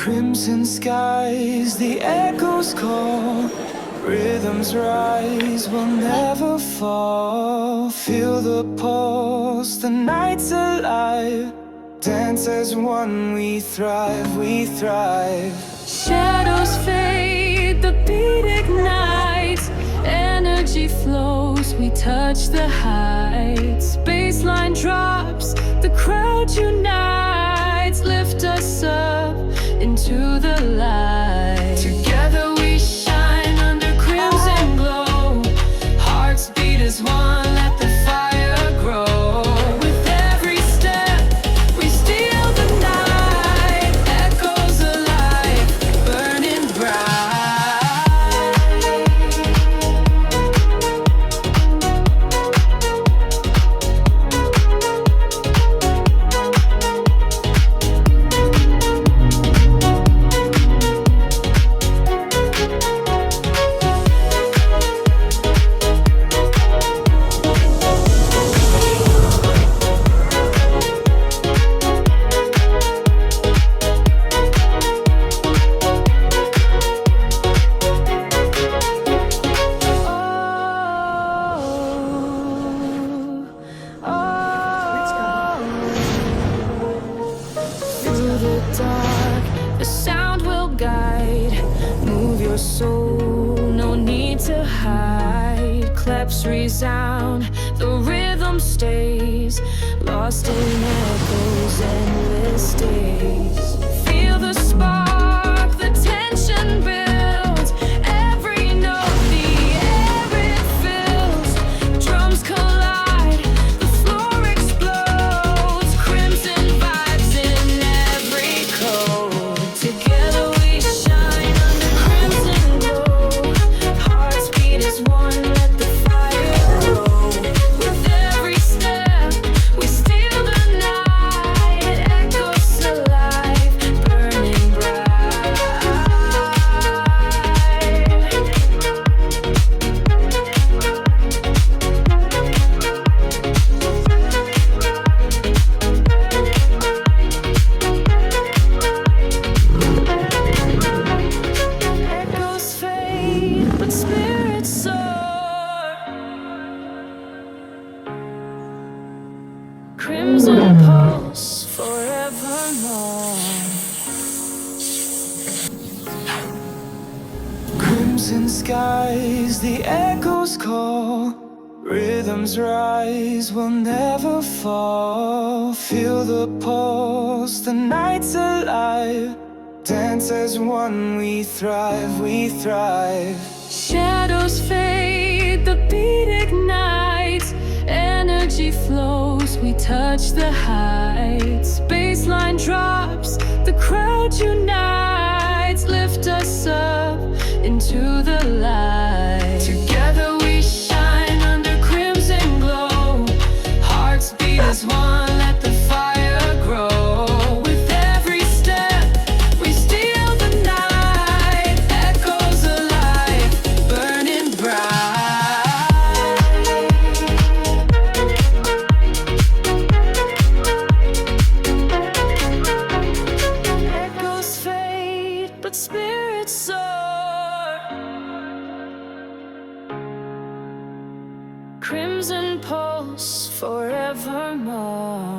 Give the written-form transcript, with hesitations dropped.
Crimson skies, the echoes call. Rhythms rise, will never fall. Feel the pulse, the night's alive. Dance as one, we thrive, we thrive. Shadows fade, the beat ignites. Energy flows, we touch the heights. Baseline drops, the crowd unites. Lift us up into the light. Together we shine under crimson glow. Hearts beat as one, let the fire grow. With every step, we steal the night. Echoes alive, burning dark, the sound will guide. Move your soul, no need to hide. Claps resound, the rhythm stays. Lost in echoes, endless days. Feel the spark, the tension builds. Every note, the air it fills. Drums collide, the floor explodes. Crimson vibes in every code. Together we shine under crimson glow. Hearts beat as one, let the fire grow. With every step, we steal the night. Echoes alive, burning bright. Echoes fade, but spirits soar. Crimson pulse forevermore. Crimson skies, the echoes call. Rhythms rise, will never fall. Feel the pulse, the night's alive. Dance as one, we thrive, we thrive. Shadows fade, the beat ignites. Energy flows, we touch the heights. Baseline drops, the crowd unites. Lift us up into the light. Together we shine under crimson glow. Hearts beat as one, let the fire grow. With every step, we steal the night. Echoes alive, burning bright. Echoes fade, but spirits soar. Crimson pulse forevermore.